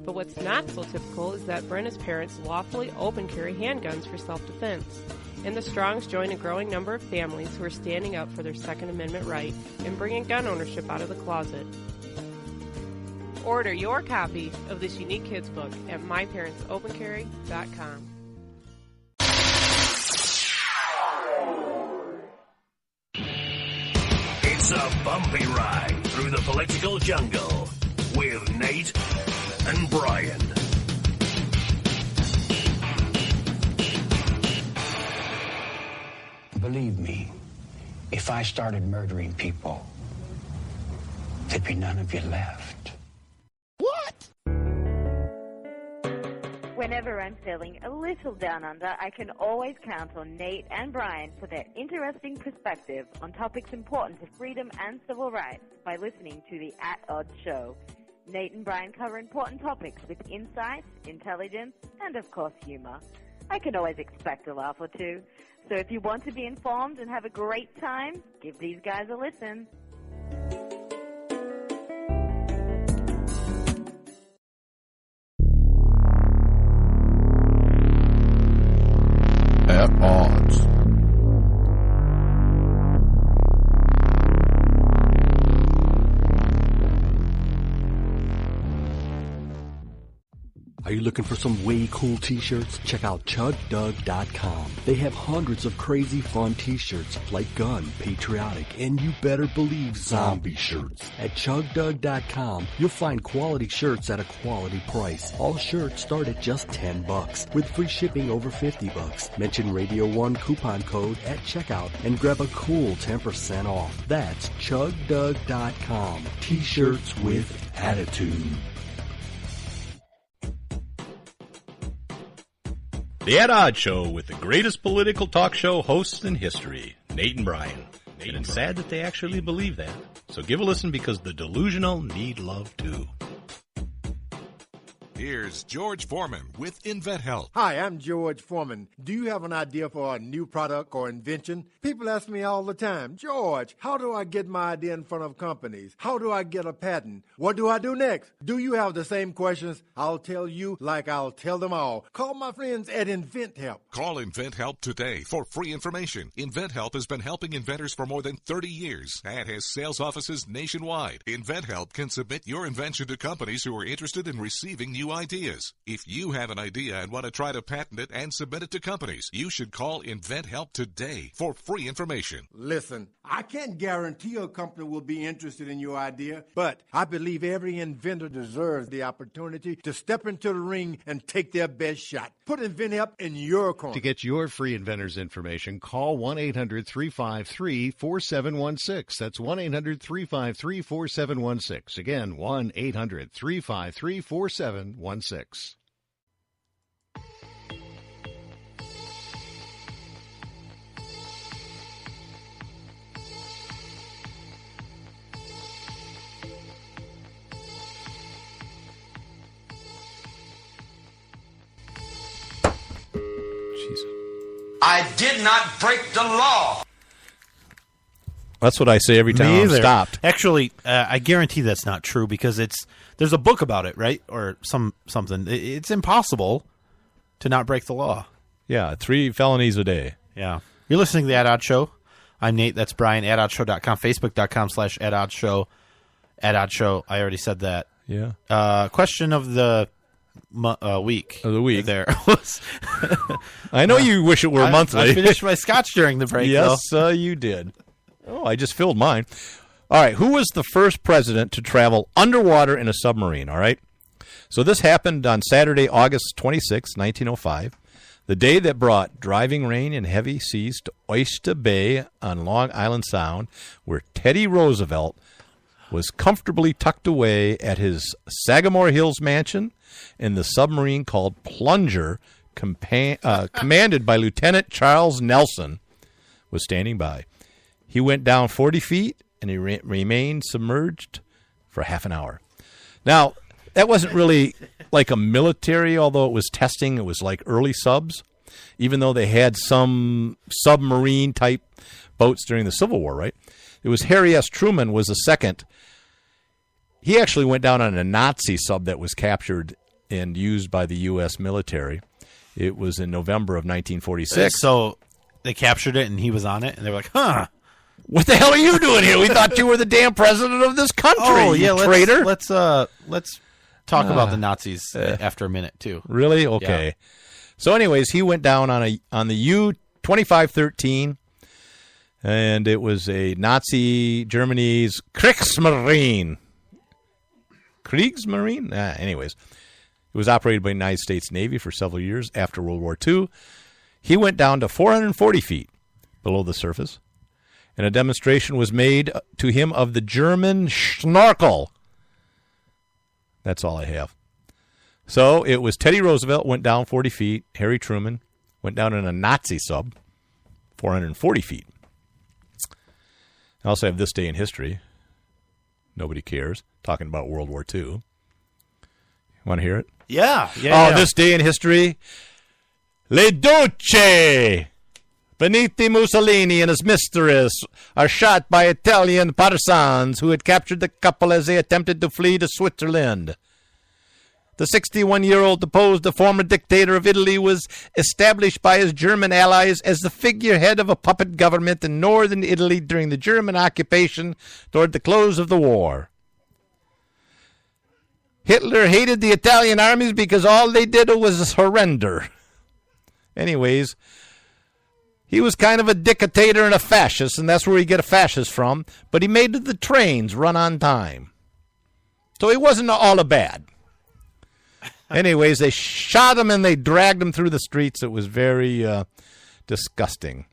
But what's not so typical is that Brenna's parents lawfully open carry handguns for self-defense. And the Strongs join a growing number of families who are standing up for their Second Amendment right and bringing gun ownership out of the closet. Order your copy of this unique kids book at myparentsopencarry.com. It's a bumpy ride through the political jungle with Nate and Brian. Believe me, if I started murdering people, there'd be none of you left. What? Whenever I'm feeling a little down under, I can always count on Nate and Brian for their interesting perspective on topics important to freedom and civil rights by listening to the At Odds Show. Nate and Brian cover important topics with insight, intelligence, and of course humor. I can always expect a laugh or two. So if you want to be informed and have a great time, give these guys a listen. At Odds. Are you looking for some way cool t-shirts? Check out ChugDug.com. They have hundreds of crazy fun t-shirts like gun, patriotic, and you better believe zombie shirts. At ChugDug.com, you'll find quality shirts at a quality price. All shirts start at just $10 with free shipping over $50. Mention Radio 1 coupon code at checkout and grab a cool 10% off. That's ChugDug.com. T-shirts with attitude. The At Odds Show with the greatest political talk show hosts in history, Nate and Brian. And it's sad that they actually believe that. So give a listen because the delusional need love too. Here's George Foreman with InventHelp. Hi, I'm George Foreman. Do you have an idea for a new product or invention? People ask me all the time, George, how do I get my idea in front of companies? How do I get a patent? What do I do next? Do you have the same questions? I'll tell you like I'll tell them all. Call my friends at InventHelp. Call InventHelp today for free information. InventHelp has been helping inventors for more than 30 years and has sales offices nationwide. InventHelp can submit your invention to companies who are interested in receiving new ideas. If you have an idea and want to try to patent it and submit it to companies, you should call InventHelp today for free information. Listen, I can't guarantee a company will be interested in your idea, but I believe every inventor deserves the opportunity to step into the ring and take their best shot. Put InventHelp in your corner. To get your free inventor's information, call 1-800-353-4716. That's 1-800-353-4716. Again, 1-800-353-4716. I did not break the law. That's what I say every time I'm stopped. Actually, I guarantee that's not true because there's a book about it, right? Or something. It's impossible to not break the law. Yeah, 3 felonies a day. Yeah. You're listening to the At Odds Show. I'm Nate. That's Brian. AtOddsShow.com. Facebook.com/AtOddsShow. At Odds Show. I already said that. Yeah. Question of the week. Of the week. There. I know you wish it were monthly. I finished my scotch during the break, Yes, you did. Oh, I just filled mine. All right, who was the first president to travel underwater in a submarine, all right? So this happened on Saturday, August 26, 1905, the day that brought driving rain and heavy seas to Oyster Bay on Long Island Sound, where Teddy Roosevelt was comfortably tucked away at his Sagamore Hills mansion in the submarine called Plunger, commanded by Lieutenant Charles Nelson, was standing by. He went down 40 feet, and he remained submerged for half an hour. Now, that wasn't really like a military, although it was testing. It was like early subs, even though they had some submarine-type boats during the Civil War, right? It was Harry S. Truman was the second. He actually went down on a Nazi sub that was captured and used by the U.S. military. It was in November of 1946. So they captured it, and he was on it, and they were like, huh. What the hell are you doing here? We thought you were the damn president of this country, you traitor. Let's talk about the Nazis after a minute, too. Really? Okay. Yeah. So anyways, he went down on the U-2513, and it was a Nazi Germany's Kriegsmarine. Kriegsmarine? Anyways, it was operated by the United States Navy for several years after World War II. He went down to 440 feet below the surface, and a demonstration was made to him of the German Schnorkel. That's all I have. So it was Teddy Roosevelt went down 40 feet. Harry Truman went down in a Nazi sub, 440 feet. I also have this day in history. Nobody cares. Talking about World War II. You want to hear it? Yeah. This day in history. Le Duce! Benito Mussolini and his mistress are shot by Italian partisans who had captured the couple as they attempted to flee to Switzerland. The 61-year-old deposed the former dictator of Italy was established by his German allies as the figurehead of a puppet government in northern Italy during the German occupation toward the close of the war. Hitler hated the Italian armies because all they did was surrender. Anyways, he was kind of a dictator and a fascist, and that's where you get a fascist from, but he made the trains run on time. So he wasn't all a bad. Anyways, they shot him and they dragged him through the streets. It was very disgusting.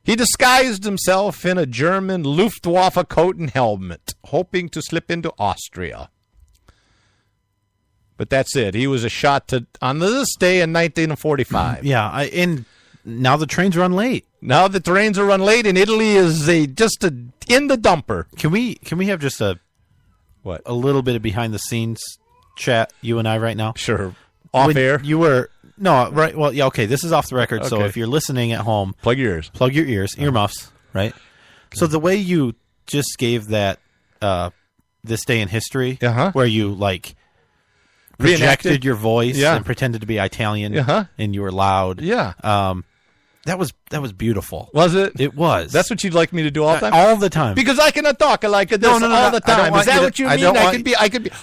He disguised himself in a German Luftwaffe coat and helmet, hoping to slip into Austria. But that's it. He was shot on this day in 1945. Yeah, and now the trains run late. Now the trains are run late, and Italy is in the dumper. Can we have just a little bit of behind the scenes chat, you and I, right now? Sure. Off air? You were no, right? Well, yeah, okay. This is off the record, okay. So if you're listening at home, plug your ears, earmuffs, right? So the way you just gave that this day in history, where you projected your voice and pretended to be Italian, and you were loud, that was beautiful. Was it? It was. That's what you'd like me to do all the time? All the time. Because I cannot talk like this all the time. Is that what you mean?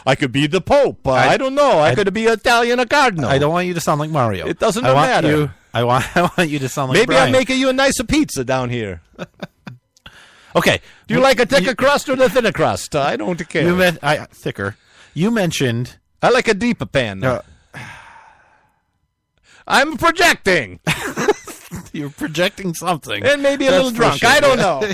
I could be the Pope. I don't know. I could be Italian, a cardinal. I don't want you to sound like Mario. It doesn't matter. I want you to sound like Maybe Brian. I'm making you a nicer pizza down here. Okay. Do you like a thicker crust or the thinner crust? I don't care. Thicker. You mentioned... I like a deeper pan. I'm projecting. You're projecting something. And maybe a little drunk. Sure. I don't know.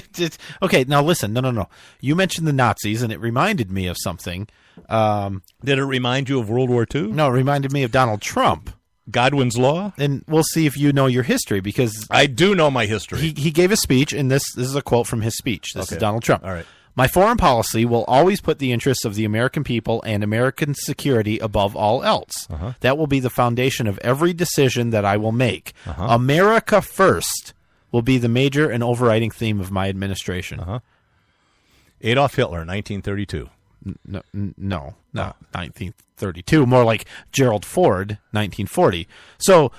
Okay, now listen. No. You mentioned the Nazis, and it reminded me of something. Did it remind you of World War II? No, it reminded me of Donald Trump. Godwin's Law? And we'll see if you know your history, because... I do know my history. He gave a speech, and this is a quote from his speech. This is Donald Trump. All right. My foreign policy will always put the interests of the American people and American security above all else. That will be the foundation of every decision that I will make. America first will be the major and overriding theme of my administration. Adolf Hitler, 1932. No, 1932. More like Gerald Ford, 1940. So...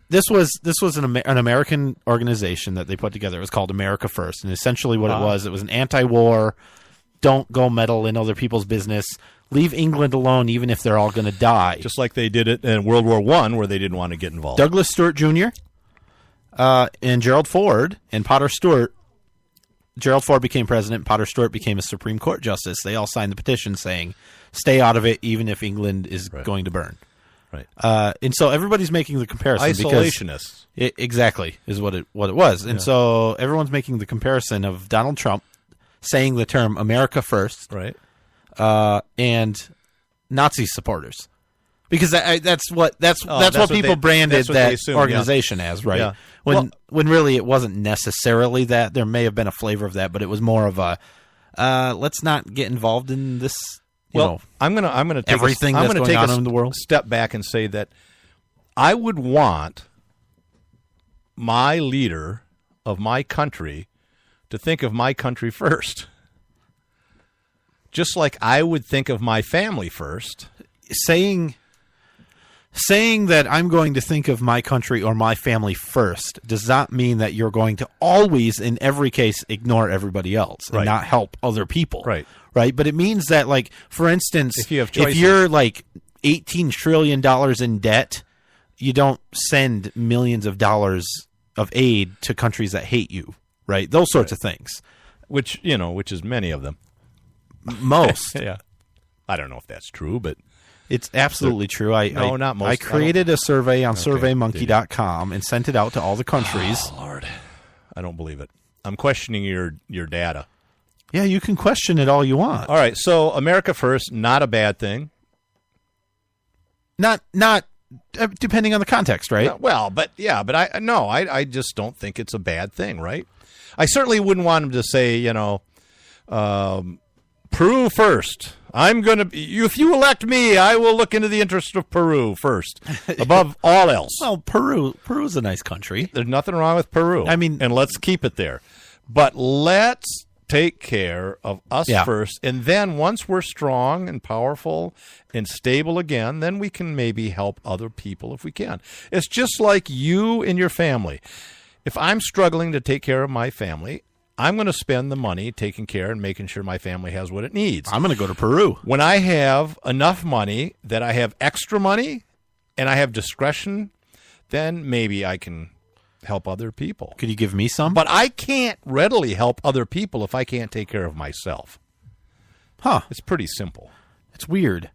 This was an American organization that they put together. It was called America First, and essentially what it was an anti-war, don't go meddle in other people's business, leave England alone even if they're all going to die. Just like they did it in World War I, where they didn't want to get involved. Douglas Stewart Jr. And Gerald Ford and Potter Stewart. Gerald Ford became president. Potter Stewart became a Supreme Court justice. They all signed the petition saying, stay out of it even if England is going to burn. Right. And so everybody's making the comparison. Isolationists. Exactly is what it was. And so everyone's making the comparison of Donald Trump saying the term America First, right, and Nazi supporters. Because that's what people branded that organization as, right? Yeah. When really it wasn't necessarily that. There may have been a flavor of that, but it was more of a let's not get involved in this. I'm gonna take everything that's going on in the world. Step back and say that I would want my leader of my country to think of my country first, just like I would think of my family first. saying that I'm going to think of my country or my family first does not mean that you're going to always, in every case, ignore everybody else and not help other people. Right. Right. But it means that, like, for instance, If you have choices. if you're like $18 trillion in debt, you don't send millions of dollars of aid to countries that hate you. Right. Those sorts of things. Which is many of them. Most. Yeah. I don't know if that's true, but it's absolutely true. Not most. I created a survey on surveymonkey.com and sent it out to all the countries. Oh, Lord. I don't believe it. I'm questioning your data. Yeah, you can question it all you want. All right, so America First, not a bad thing. Not depending on the context, right? But I just don't think it's a bad thing, right? I certainly wouldn't want him to say, Peru first. If you elect me, I will look into the interest of Peru first, above all else. Well, Peru's a nice country. There's nothing wrong with Peru. I mean, and let's keep it there. But let's take care of us first, and then once we're strong and powerful and stable again, then we can maybe help other people if we can. It's just like you and your family. If I'm struggling to take care of my family, I'm going to spend the money taking care and making sure my family has what it needs. I'm going to go to Peru. When I have enough money that I have extra money and I have discretion, then maybe I can help other people. Could you give me some? But I can't readily help other people if I can't take care of myself. Huh. It's pretty simple. It's weird.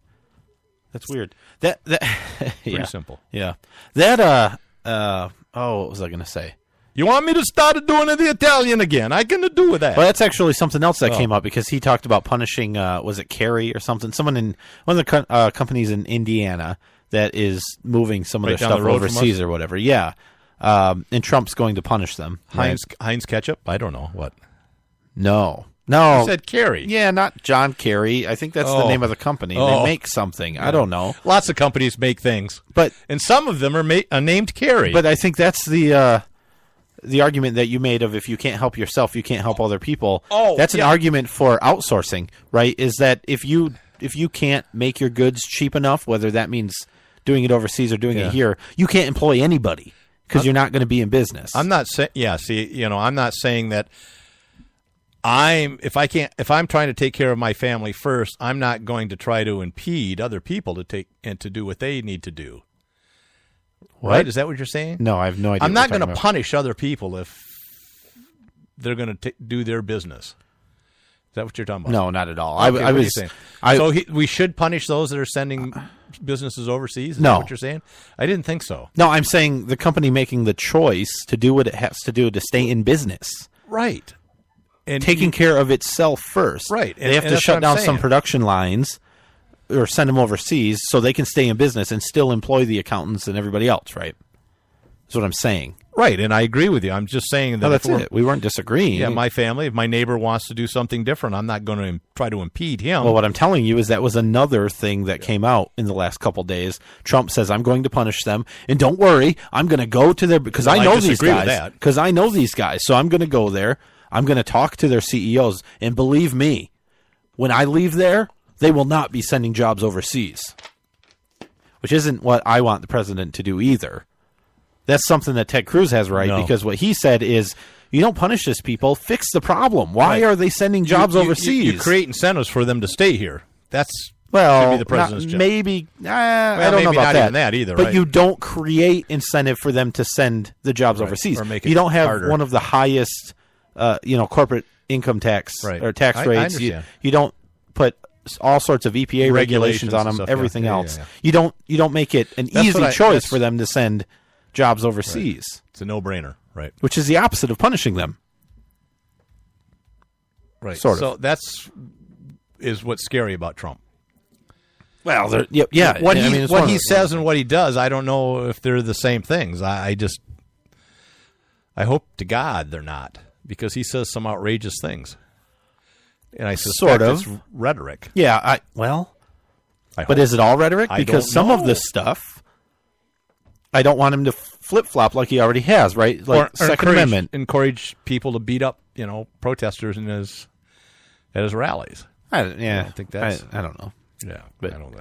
That's weird. That pretty simple. Yeah. That what was I going to say? You want me to start doing the Italian again? I can do with that. Well, that's actually something else that came up because he talked about punishing, was it Kerry or something? Someone in one of the companies in Indiana that is moving some of their stuff overseas or whatever. Yeah. And Trump's going to punish them. Heinz ketchup? I don't know. What? No. You said Kerry. Yeah, not John Kerry. I think that's the name of the company. They make something. Yeah. I don't know. Lots of companies make things. But and some of them are named Kerry. But I think that's the argument that you made of if you can't help yourself, you can't help other people. That's an argument for outsourcing, right? Is that if you can't make your goods cheap enough, whether that means doing it overseas or doing it here, you can't employ anybody because you're not going to be in business. I'm not saying. I'm not saying that. If I'm trying to take care of my family first, I'm not going to try to impede other people to do what they need to do. What? Right? Is that what you're saying? No, I have no idea. I'm not going to punish other people if they're going to do their business. Is that what you're talking about? No, not at all. Okay, what are you saying? We should punish those that are sending businesses overseas? Is that what you're saying? I didn't think so. No, I'm saying the company making the choice to do what it has to do to stay in business. Right. And taking care of itself first. Right. They have to shut down some production lines or send them overseas so they can stay in business and still employ the accountants and everybody else, right? That's what I'm saying. Right, and I agree with you. I'm just saying that that's it. We weren't disagreeing. Yeah, my family, if my neighbor wants to do something different, I'm not going to try to impede him. Well, what I'm telling you is that was another thing that came out in the last couple of days. Trump says, I'm going to punish them. And don't worry, I'm going to go to their... Because I know these guys. Because I know these guys. So I'm going to go there. I'm going to talk to their CEOs. And believe me, when I leave there, they will not be sending jobs overseas. Which isn't what I want the president to do either. That's something that Ted Cruz has because what he said is, you don't punish these people, fix the problem. Why are they sending jobs overseas? You create incentives for them to stay here. That's should be the president's job. Maybe, I don't know about even that either. But you don't create incentive for them to send the jobs overseas. Or make it you don't have harder. One of the highest, corporate income tax or tax rates. You don't put all sorts of EPA regulations on them. Stuff, everything else. Yeah. You don't make it an easy choice for them to send jobs overseas. Right. It's a no-brainer, right? Which is the opposite of punishing them. Right. Sort of. So is what's scary about Trump. Well, what he says and what he does, I don't know if they're the same things. I hope to God they're not, because he says some outrageous things. And I suspect it's rhetoric. Yeah, but is it all rhetoric? Because some of this stuff, I don't want him to flip-flop like he already has, right? Like Second Amendment. Encourage people to beat up, protesters at his rallies. I think that's... I don't know. Yeah, but I don't.